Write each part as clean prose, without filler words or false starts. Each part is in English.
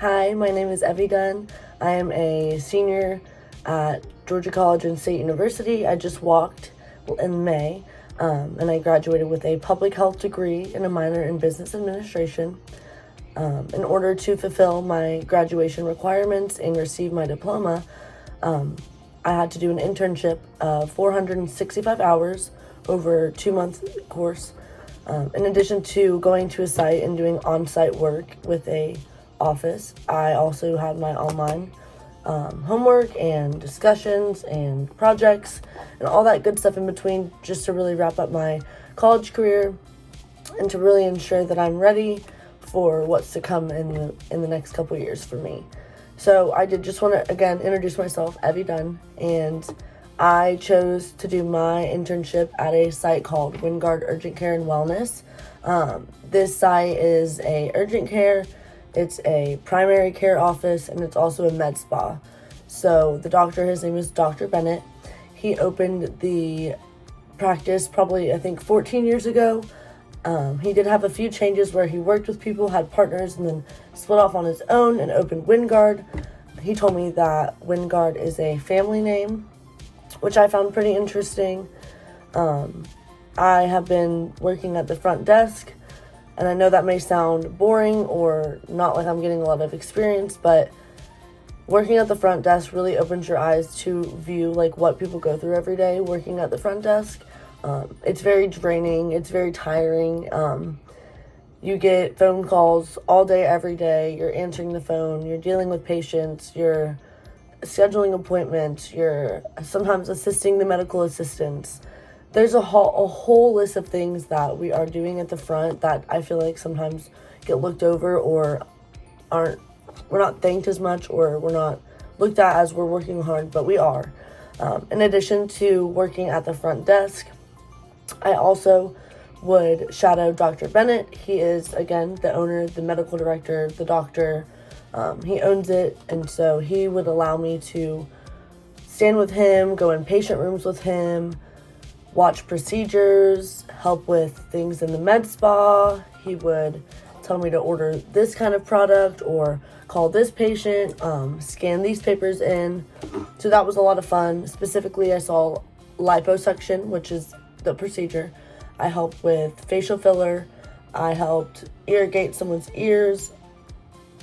Hi, my name is Evie Dunn. I am a senior at Georgia College and State University. I just walked in May, and I graduated with a public health degree and a minor in business administration. In order to fulfill my graduation requirements and receive my diploma, I had to do an internship of 465 hours over a 2-month course. In addition to going to a site and doing on-site work with a office, I also had my online homework and discussions and projects and all that good stuff in between, just to really wrap up my college career and to really ensure that I'm ready for what's to come in the next couple years for me. So I did just want to again introduce myself, Evie Dunn, and I chose to do my internship at a site called Wingard Urgent Care and Wellness. This site is a urgent care, it's a primary care office, and it's also a med spa. So the doctor, his name is Dr. Bennett. He opened the practice probably, I think, 14 years ago. He did have a few changes where he worked with people, had partners, and then split off on his own and opened Wingard. He told me that Wingard is a family name, which I found pretty interesting. I have been working at the front desk, and I know that may sound boring or not like I'm getting a lot of experience, but working at the front desk really opens your eyes to view like what people go through every day working at the front desk. It's very draining, it's very tiring. You get phone calls all day, every day. You're answering the phone, you're dealing with patients, you're scheduling appointments, you're sometimes assisting the medical assistants. There's a whole list of things that we are doing at the front that I feel like sometimes get looked over or we're not thanked as much, or we're not looked at as we're working hard, but we are. In addition to working at the front desk, I also would shadow Dr. Bennett. He is, again, the owner, the medical director, the doctor. He owns it, and so he would allow me to stand with him, go in patient rooms with him, watch procedures, help with things in the med spa. He would tell me to order this kind of product or call this patient, scan these papers in. So that was a lot of fun. Specifically, I saw liposuction, which is the procedure. I helped with facial filler. I helped irrigate someone's ears.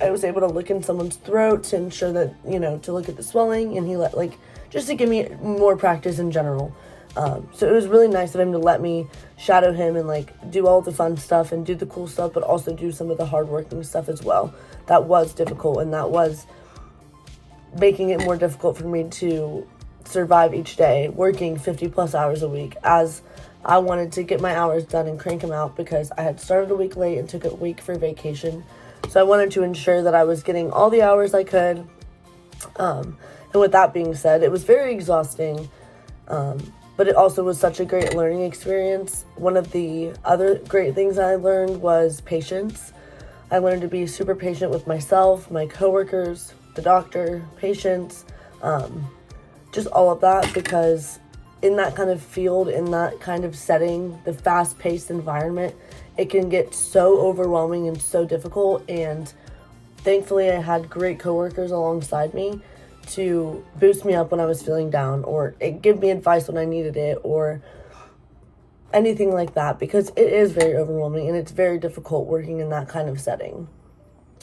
I was able to look in someone's throat to ensure that, to look at the swelling, and he just to give me more practice in general. So it was really nice of him to let me shadow him and do all the fun stuff and do the cool stuff, but also do some of the hardworking stuff as well. That was difficult, and that was making it more difficult for me to survive each day, working 50 plus hours a week, as I wanted to get my hours done and crank them out because I had started a week late and took a week for vacation. So I wanted to ensure that I was getting all the hours I could. And with that being said, it was very exhausting. But it also was such a great learning experience. One of the other great things I learned was patience. I learned to be super patient with myself, my coworkers, the doctor, patients, just all of that, because in that kind of field, in that kind of setting, the fast-paced environment, it can get so overwhelming and so difficult. And thankfully, I had great coworkers alongside me to boost me up when I was feeling down, or give me advice when I needed it, or anything like that, because it is very overwhelming and it's very difficult working in that kind of setting.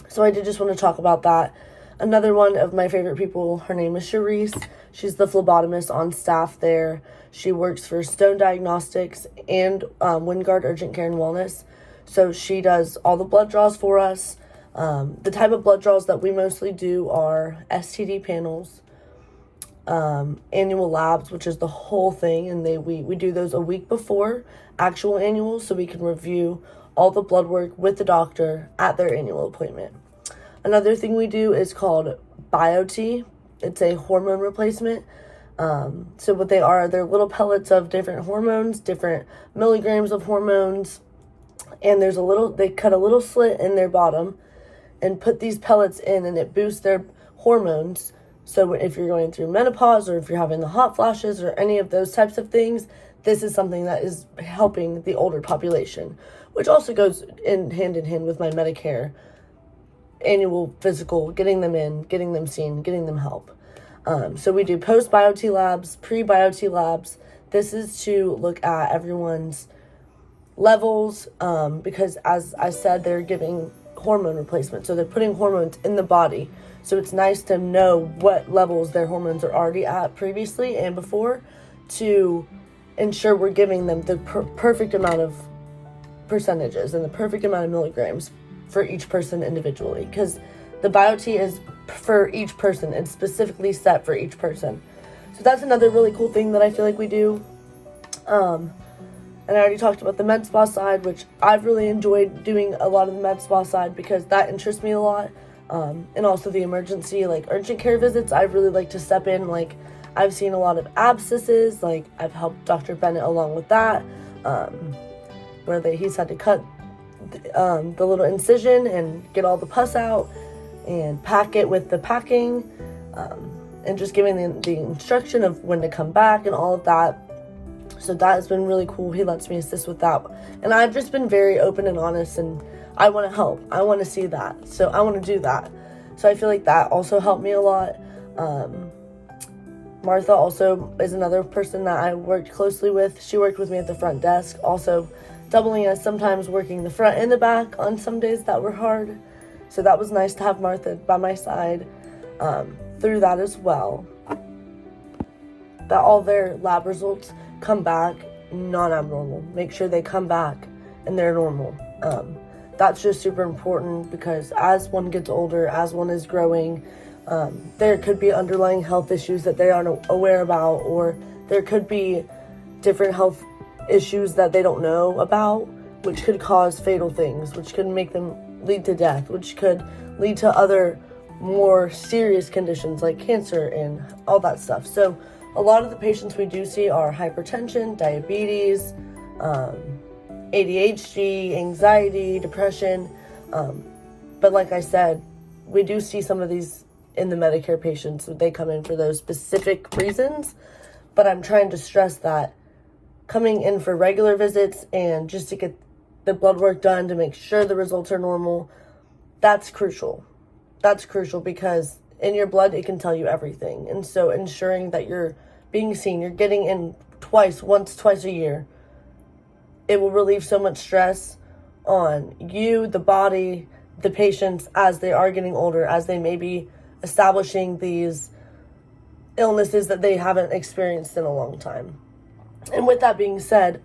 So I did just want to talk about that. Another one of my favorite people, her name is Charisse. She's the phlebotomist on staff there. She works for Stone Diagnostics and Wingard Urgent Care and Wellness. So she does all the blood draws for us. The type of blood draws that we mostly do are STD panels, annual labs, which is the whole thing, and we do those a week before actual annuals, so we can review all the blood work with the doctor at their annual appointment. Another thing we do is called BioT. It's a hormone replacement. So what they are, they're little pellets of different hormones, different milligrams of hormones, and they cut a little slit in their bottom and put these pellets in, and it boosts their hormones. So if you're going through menopause, or if you're having the hot flashes, or any of those types of things, this is something that is helping the older population, which also goes hand in hand with my Medicare annual physical, getting them in, getting them seen, getting them help. So we do post-BioT labs, pre-BioT labs. This is to look at everyone's levels, because as I said, they're giving hormone replacement. So they're putting hormones in the body. So it's nice to know what levels their hormones are already at previously and before, to ensure we're giving them the perfect amount of percentages and the perfect amount of milligrams for each person individually, because the BioT is for each person. It's specifically set for each person. So that's another really cool thing that I feel like we do. And I already talked about the med spa side, which I've really enjoyed doing a lot of the med spa side because that interests me a lot. And also the emergency, like urgent care visits, I really like to step in. Like, I've seen a lot of abscesses, like I've helped Dr. Bennett along with that, where he's had to cut the little incision and get all the pus out and pack it with the packing, and just giving the instruction of when to come back and all of that. So that has been really cool. He lets me assist with that. And I've just been very open and honest, and I want to help. I want to see that. So I want to do that. So I feel like that also helped me a lot. Martha also is another person that I worked closely with. She worked with me at the front desk, also doubling as sometimes working the front and the back on some days that were hard. So that was nice to have Martha by my side through that as well. That all their lab results come back non-abnormal. Make sure they come back and they're normal. That's just super important, because as one gets older, as one is growing, there could be underlying health issues that they aren't aware about, or there could be different health issues that they don't know about, which could cause fatal things, which could make them lead to death, which could lead to other more serious conditions like cancer and all that stuff. So a lot of the patients we do see are hypertension, diabetes, ADHD, anxiety, depression. But like I said, we do see some of these in the Medicare patients. They come in for those specific reasons. But I'm trying to stress that coming in for regular visits and just to get the blood work done to make sure the results are normal, that's crucial. That's crucial because in your blood, it can tell you everything. And so ensuring that you're being seen, you're getting in twice a year, it will relieve so much stress on you, the body, the patients as they are getting older, as they may be establishing these illnesses that they haven't experienced in a long time. And with that being said,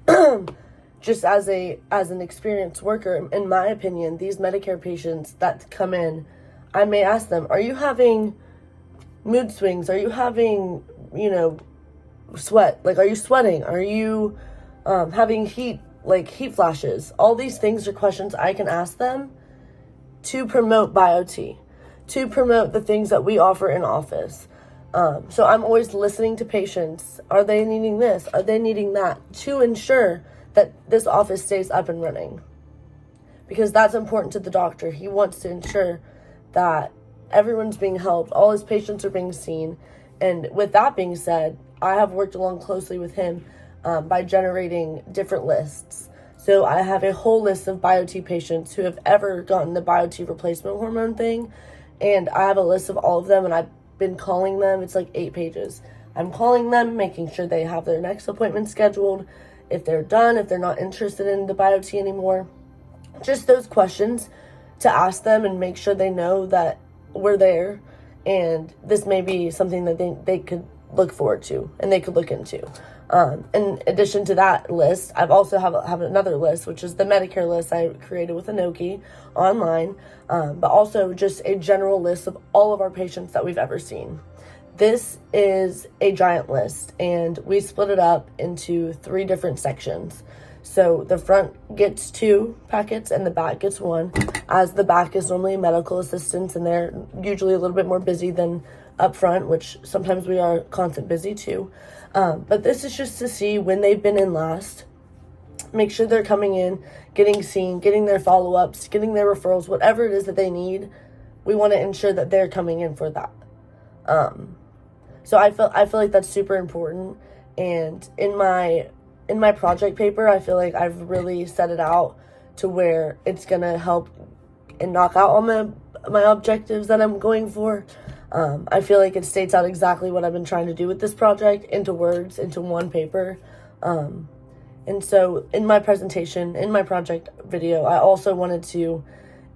just as an experienced worker, in my opinion, these Medicare patients that come in, I may ask them, are you having mood swings? Are you having, sweat? Like, are you sweating? Are you having heat flashes? All these things are questions I can ask them to promote BioT, to promote the things that we offer in office. So I'm always listening to patients. Are they needing this? Are they needing that? To ensure that this office stays up and running. Because that's important to the doctor. He wants to ensure that everyone's being helped, all his patients are being seen. And with that being said, I have worked along closely with him by generating different lists. So I have a whole list of BioT patients who have ever gotten the BioT replacement hormone thing. And I have a list of all of them, and I've been calling them. It's like 8 pages. I'm calling them, making sure they have their next appointment scheduled, if they're done, if they're not interested in the BioT anymore. Just those questions to ask them and make sure they know that we're there and this may be something that they could look forward to and they could look into. In addition to that list, I've also have another list, which is the Medicare list I created with Anoki online, but also just a general list of all of our patients that we've ever seen. This is a giant list, and we split it up into 3 different sections. So the front gets 2 packets and the back gets 1, as the back is normally medical assistants, and they're usually a little bit more busy than up front, which sometimes we are constant busy too. But this is just to see when they've been in last, make sure they're coming in, getting seen, getting their follow-ups, getting their referrals, whatever it is that they need. We want to ensure that they're coming in for that. So I feel like that's super important. And in my project paper, I feel like I've really set it out to where it's gonna help and knock out my objectives that I'm going for. I feel like it states out exactly what I've been trying to do with this project into words, into one paper. And so in my presentation, in my project video, I also wanted to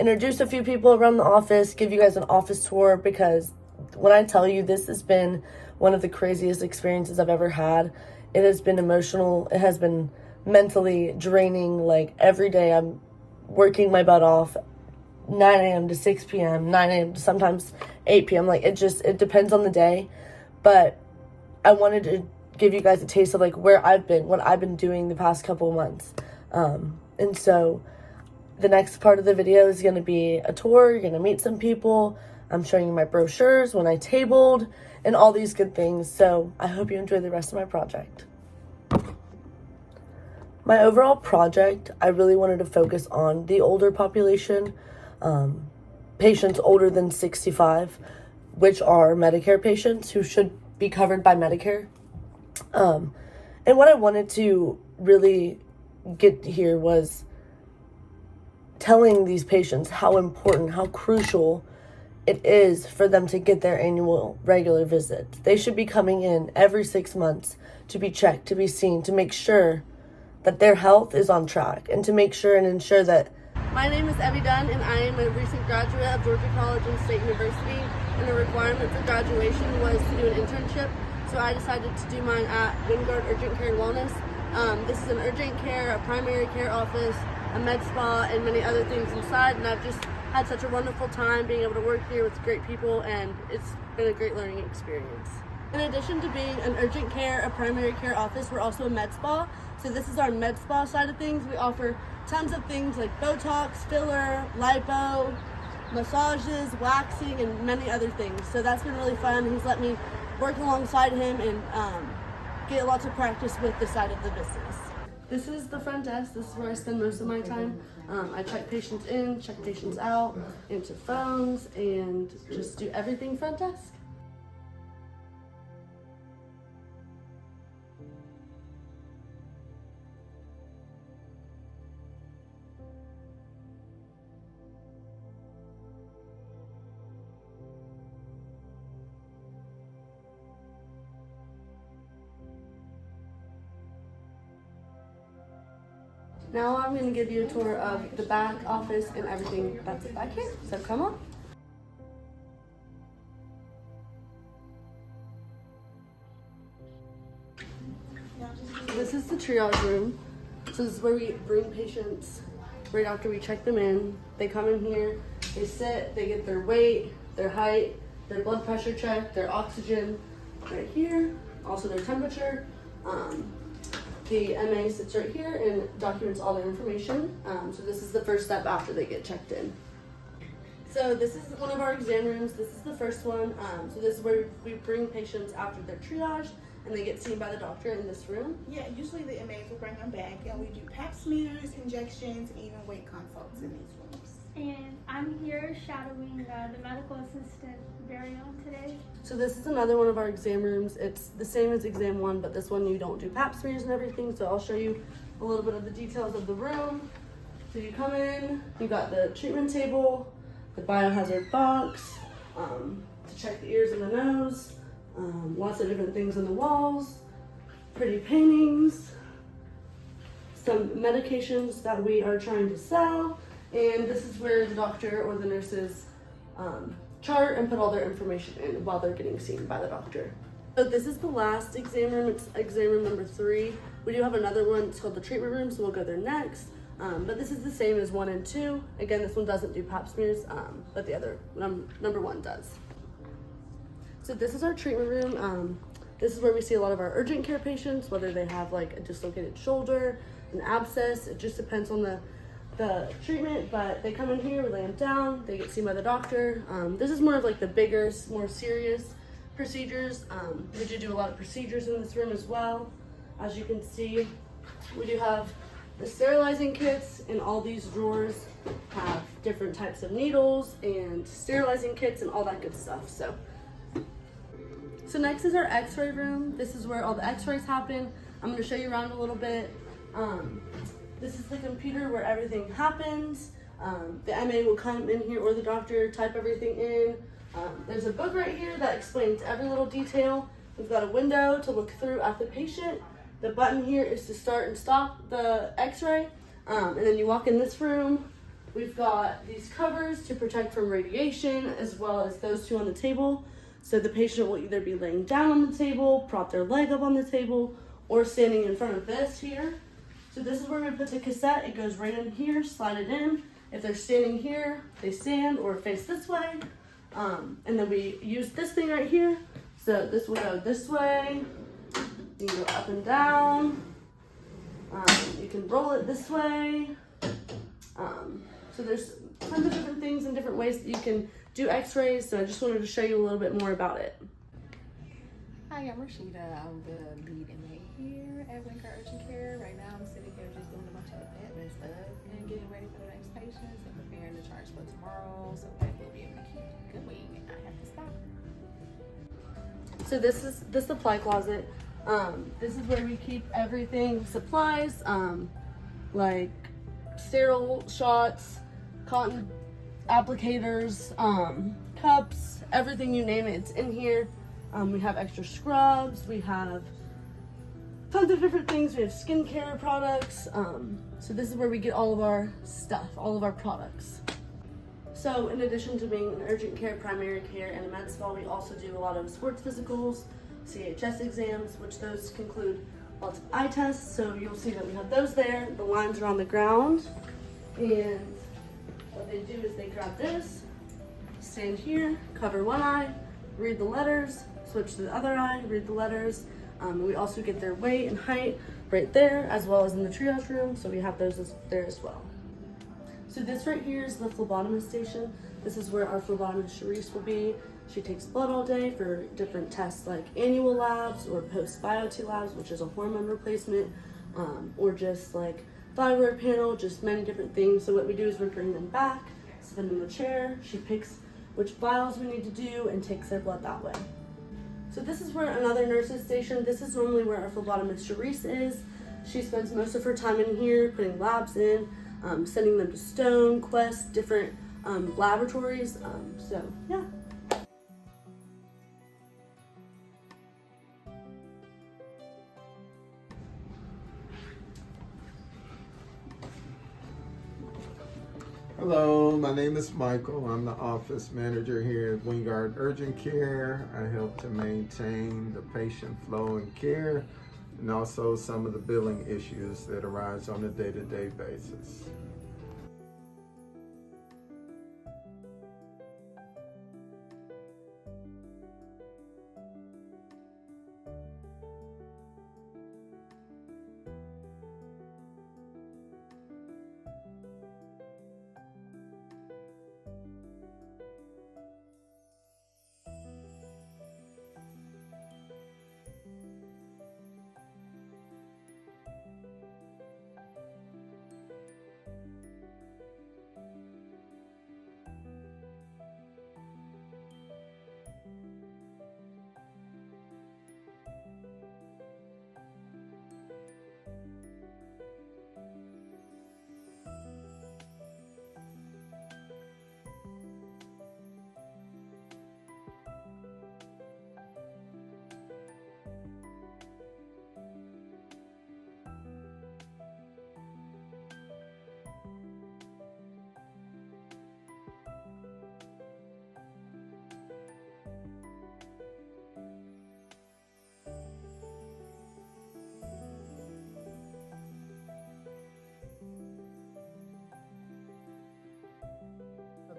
introduce a few people around the office, give you guys an office tour, because when I tell you this has been one of the craziest experiences I've ever had. It has been emotional. It has been mentally draining. Like every day I'm working my butt off, 9 a.m. to 6 p.m., 9 a.m. to sometimes 8 p.m. Like it depends on the day. But I wanted to give you guys a taste of like where I've been, what I've been doing the past couple of months. And so the next part of the video is going to be a tour. You're going to meet some people. I'm showing you my brochures, when I tabled, and all these good things. So I hope you enjoy the rest of my project. My overall project, I really wanted to focus on the older population, patients older than 65, which are Medicare patients who should be covered by Medicare. And what I wanted to really get here was telling these patients how important, how crucial it is for them to get their annual regular visits. They should be coming in every 6 months to be checked, to be seen, to make sure that their health is on track, and to make sure and ensure that. My name is Evie Dunn, and I am a recent graduate of Georgia College and State University, and the requirement for graduation was to do an internship, so I decided to do mine at Wingard Urgent Care and Wellness. This is an urgent care, a primary care office, a med spa, and many other things inside, and I've just had such a wonderful time being able to work here with great people, and it's been a great learning experience. In addition to being an urgent care, a primary care office, we're also a med spa. So this is our med spa side of things. We offer tons of things like Botox, filler, lipo, massages, waxing, and many other things. So that's been really fun. He's let me work alongside him and get lots of practice with this side of the business. This is the front desk. This is where I spend most of my time. I check patients in, check patients out, answer phones, and just do everything front desk. Now I'm going to give you a tour of the back office and everything that's back here. So come on. This is the triage room. So this is where we bring patients right after we check them in. They come in here, they sit, they get their weight, their height, their blood pressure check, their oxygen right here, also their temperature. The MA sits right here and documents all their information. So this is the first step after they get checked in. So this is one of our exam rooms. This is the first one. So this is where we bring patients after they're triaged and they get seen by the doctor in this room. Yeah, usually the MAs will bring them back and we do pap smears, injections, and even weight consults in these rooms. And I'm here shadowing the medical assistant burial today. So this is another one of our exam rooms. It's the same as exam one, but this one you don't do pap smears and everything. So I'll show you a little bit of the details of the room. So you come in, you got the treatment table, the biohazard box, to check the ears and the nose, lots of different things on the walls, pretty paintings, some medications that we are trying to sell. And this is where the doctor or the nurses chart and put all their information in while they're getting seen by the doctor. So this is the last exam room. It's exam room number 3. We do have another one. It's called the treatment room, so we'll go there next. But this is the same as 1 and 2. Again, this one doesn't do pap smears, but the other number 1 does. So this is our treatment room. This is where we see a lot of our urgent care patients, whether they have like a dislocated shoulder, an abscess. It just depends on the treatment, but they come in here, we lay them down, they get seen by the doctor. This is more of like the bigger, more serious procedures. We do a lot of procedures in this room as well. As you can see, we do have the sterilizing kits, and all these drawers have different types of needles and sterilizing kits and all that good stuff. So next is our x-ray room. This is where all the x-rays happen. I'm going to show you around a little bit. This is the computer where everything happens. The MA will come in here or the doctor, type everything in. There's a book right here that explains every little detail. We've got a window to look through at the patient. The button here is to start and stop the x-ray. And then you walk in this room. We've got these covers to protect from radiation, as well as those two on the table. So the patient will either be laying down on the table, prop their leg up on the table, or standing in front of this here. So this is where we put the cassette. It goes right in here, slide it in. If they're standing here, they stand or face this way. And then we use this thing right here. So this will go this way. You can go up and down. You can roll it this way. So there's tons of different things and different ways that you can do x-rays. So I just wanted to show you a little bit more about it. Hi, I'm Rashida. I'm the lead MA here at Wingard Urgent Care. Right now I'm sitting here just doing a bunch of admin stuff and getting ready for the next patients and preparing the charge for tomorrow so that we'll be able to keep going and not have to stop. So this is the supply closet. This is where we keep everything, supplies, like sterile shots, cotton applicators, cups, everything you name it, it's in here. We have extra scrubs, we have tons of different things, we have skincare products. So this is where we get all of our stuff, all of our products. So in addition to being an urgent care, primary care, and a med spa, we also do a lot of sports physicals, CHS exams, which those conclude lots of eye tests. So you'll see that we have those there. The lines are on the ground. And what they do is they grab this, stand here, cover one eye, read the letters, switch to the other eye, read the letters. We also get their weight and height right there, as well as in the triage room. So we have those there as well. So this right here is the phlebotomist station. This is where our phlebotomist Sharice will be. She takes blood all day for different tests like annual labs or post-biopsy labs, which is a hormone replacement, or just like thyroid panel, just many different things. So what we do is we bring them back, sit them in the chair. She picks which vials we need to do and takes their blood that way. So this is where another nurse's station. This is normally where our phlebotomist Sharice is. She spends most of her time in here putting labs in, sending them to Stone, Quest, different laboratories. So yeah. Hello, my name is Michael. I'm the office manager here at Wingard Urgent Care. I help to maintain the patient flow and care, and also some of the billing issues that arise on a day-to-day basis.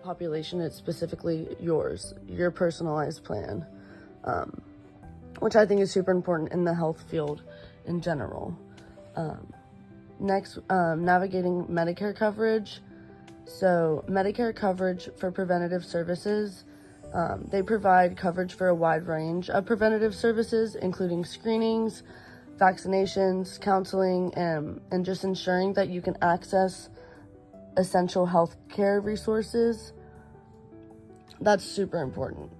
Population, it's specifically yours, your personalized plan, which I think is super important in the health field in general. Next, navigating Medicare coverage. So Medicare coverage for preventative services, they provide coverage for a wide range of preventative services, including screenings, vaccinations, counseling, and just ensuring that you can access essential health care resources. That's super important,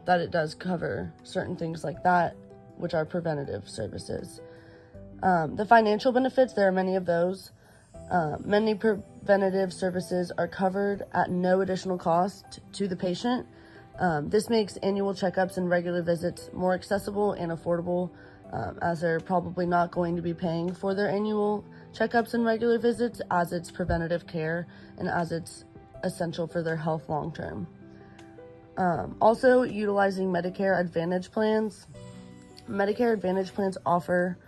that it does cover certain things like that, which are preventative services. The financial benefits, there are many of those. Many preventative services are covered at no additional cost to the patient. This makes annual checkups and regular visits more accessible and affordable, as they're probably not going to be paying for their annual checkups and regular visits, as it's preventative care and as it's essential for their health long term. Also, utilizing Medicare Advantage plans. Medicare Advantage plans offer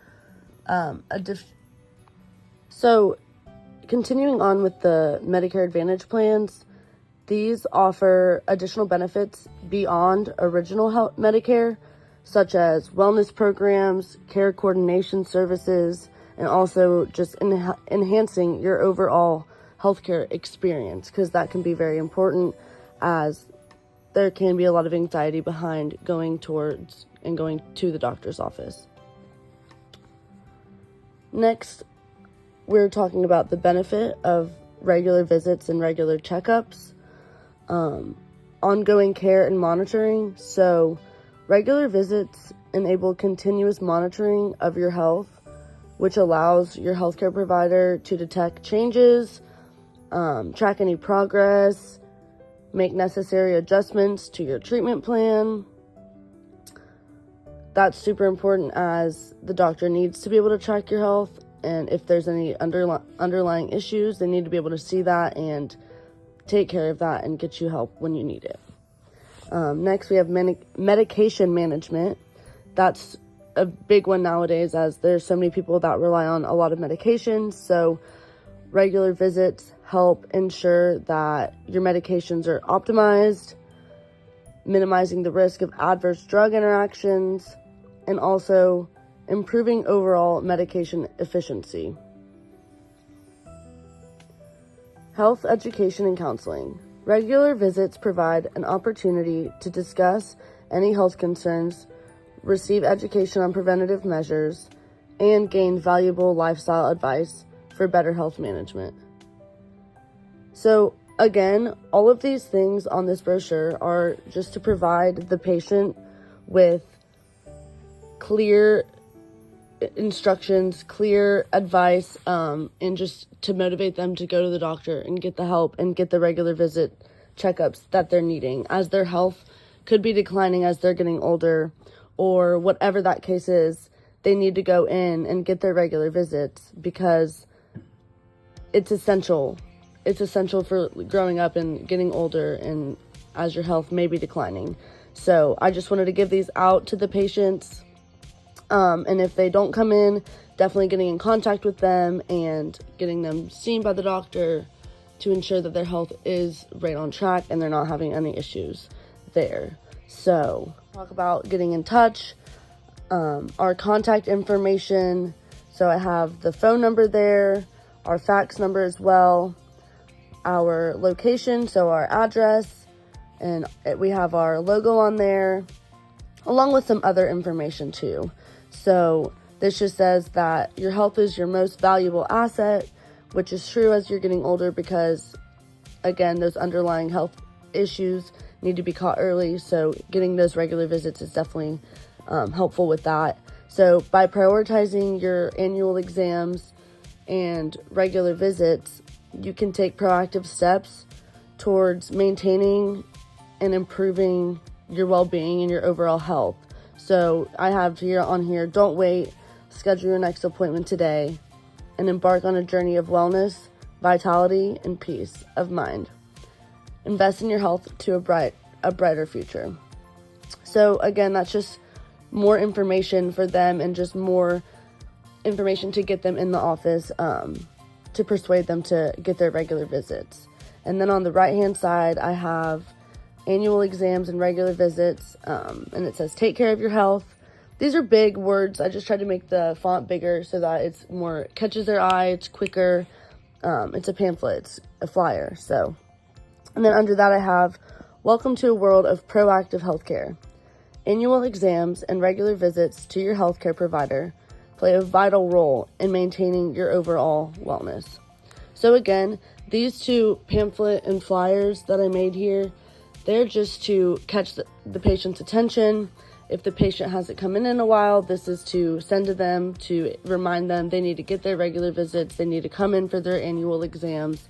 So, continuing on with the Medicare Advantage plans, these offer additional benefits beyond original health Medicare, such as wellness programs, care coordination services, and also just enhancing your overall healthcare experience, because that can be very important, as there can be a lot of anxiety behind going towards and going to the doctor's office. Next, we're talking about the benefit of regular visits and regular checkups, ongoing care and monitoring. So regular visits enable continuous monitoring of your health, which allows your healthcare provider to detect changes, track any progress, make necessary adjustments to your treatment plan. That's super important, as the doctor needs to be able to track your health, and if there's any underlying issues, they need to be able to see that and take care of that and get you help when you need it. Next, we have medication management. That's a big one nowadays, as there's so many people that rely on a lot of medications. So regular visits help ensure that your medications are optimized, minimizing the risk of adverse drug interactions, and also improving overall medication efficiency. Health education and counseling. Regular visits provide an opportunity to discuss any health concerns, receive education on preventative measures, and gain valuable lifestyle advice for better health management. So again, all of these things on this brochure are just to provide the patient with clear instructions, clear advice, and just to motivate them to go to the doctor and get the help and get the regular visit checkups that they're needing, as their health could be declining as they're getting older, or whatever that case is. They need to go in and get their regular visits, because it's essential. It's essential for growing up and getting older, and as your health may be declining. So I just wanted to give these out to the patients. And if they don't come in, definitely getting in contact with them and getting them seen by the doctor to ensure that their health is right on track and they're not having any issues there. So talk about getting in touch, our contact information. So I have the phone number there, our fax number as well, our location, so our address, and we have our logo on there, along with some other information too. So this just says that your health is your most valuable asset, which is true as you're getting older, because again, those underlying health issues need to be caught early. So getting those regular visits is definitely helpful with that. So by prioritizing your annual exams and regular visits, you can take proactive steps towards maintaining and improving your well-being and your overall health. So I have here, don't wait, schedule your next appointment today, and embark on a journey of wellness, vitality, and peace of mind. Invest in your health to a brighter future. So again, that's just more information for them, and just more information to get them in the office, to persuade them to get their regular visits. And then on the right-hand side, I have annual exams and regular visits, and it says take care of your health. These are big words. I just tried to make the font bigger so that it's more catches their eye, it's quicker. It's a pamphlet, it's a flyer. So, and then under that I have welcome to a world of proactive healthcare. Annual exams and regular visits to your healthcare provider play a vital role in maintaining your overall wellness. So again, these two pamphlet and flyers that I made here, they're just to catch the patient's attention If the patient hasn't come in a while, this is to send to them to remind them they need to get their regular visits, they need to come in for their annual exams,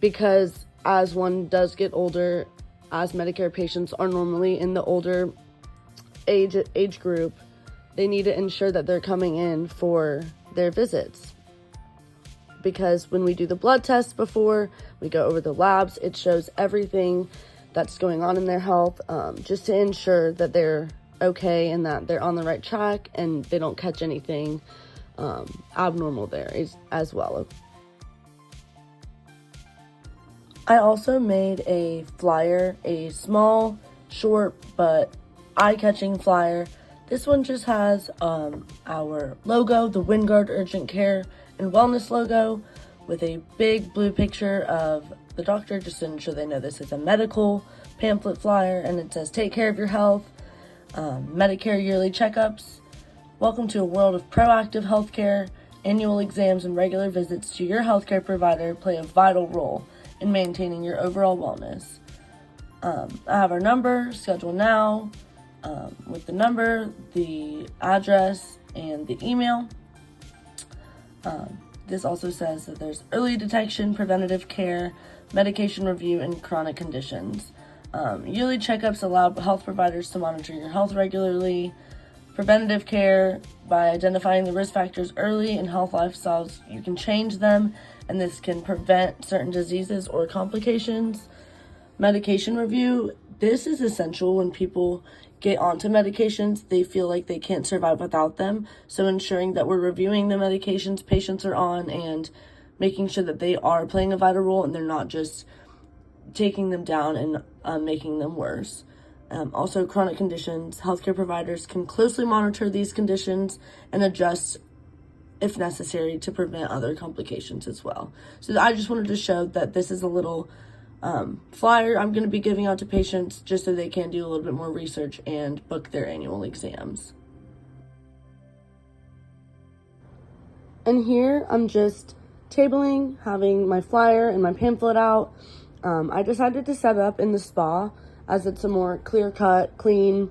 because as one does get older, as Medicare patients are normally in the older age group, they need to ensure that they're coming in for their visits. Because when we do the blood test before we go over the labs, it shows everything that's going on in their health, just to ensure that they're okay and that they're on the right track and they don't catch anything abnormal there as well. I also made a flyer, a small, short, but eye-catching flyer. This one just has our logo, the Wingard Urgent Care and Wellness logo, with a big blue picture of the doctor, just to ensure they know this is a medical pamphlet flyer, and it says, "Take care of your health, Medicare yearly checkups. Welcome to a world of proactive healthcare. Annual exams and regular visits to your healthcare provider play a vital role in maintaining your overall wellness." I have our number, schedule now, with the number, the address, and the email. This also says that there's early detection, preventative care, medication review, and chronic conditions. Yearly checkups allow health providers to monitor your health regularly. Preventative care, by identifying the risk factors early in health lifestyles, you can change them, and this can prevent certain diseases or complications. Medication review, this is essential when people get onto medications. They feel like they can't survive without them. So ensuring that we're reviewing the medications patients are on and making sure that they are playing a vital role and they're not just taking them down and making them worse. Also, chronic conditions. Healthcare providers can closely monitor these conditions and adjust if necessary to prevent other complications as well. So I just wanted to show that this is a little flyer I'm going to be giving out to patients just so they can do a little bit more research and book their annual exams. And here I'm just tabling, having my flyer and my pamphlet out. I decided to set it up in the spa as it's a more clear-cut, clean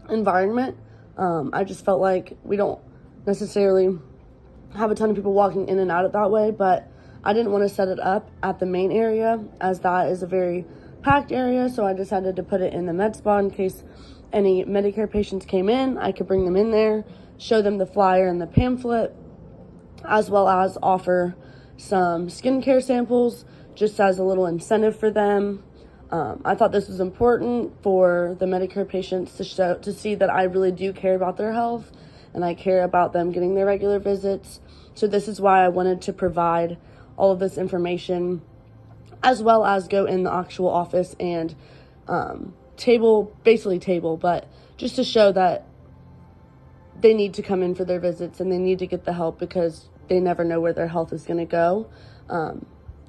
environment. I just felt like we don't necessarily have a ton of people walking in and out of that way, but I didn't want to set it up at the main area as that is a very packed area, so I decided to put it in the med spa in case any Medicare patients came in. I could bring them in there, show them the flyer and the pamphlet, as well as offer some skincare samples just as a little incentive for them. I thought this was important for the Medicare patients to see that I really do care about their health and I care about them getting their regular visits. So this is why I wanted to provide all of this information, as well as go in the actual office and table, but just to show that they need to come in for their visits and they need to get the help because they never know where their health is going to go.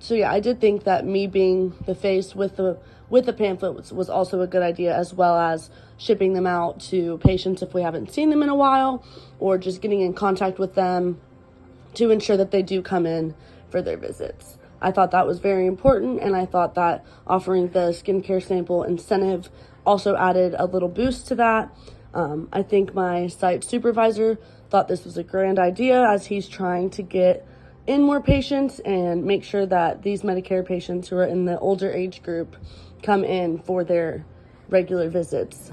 So yeah, I did think that me being the face with the pamphlet was also a good idea, as well as shipping them out to patients if we haven't seen them in a while, or just getting in contact with them to ensure that they do come in for their visits. I thought that was very important, and I thought that offering the skincare sample incentive also added a little boost to that. I think my site supervisor thought this was a grand idea as he's trying to get in more patients and make sure that these Medicare patients who are in the older age group come in for their regular visits.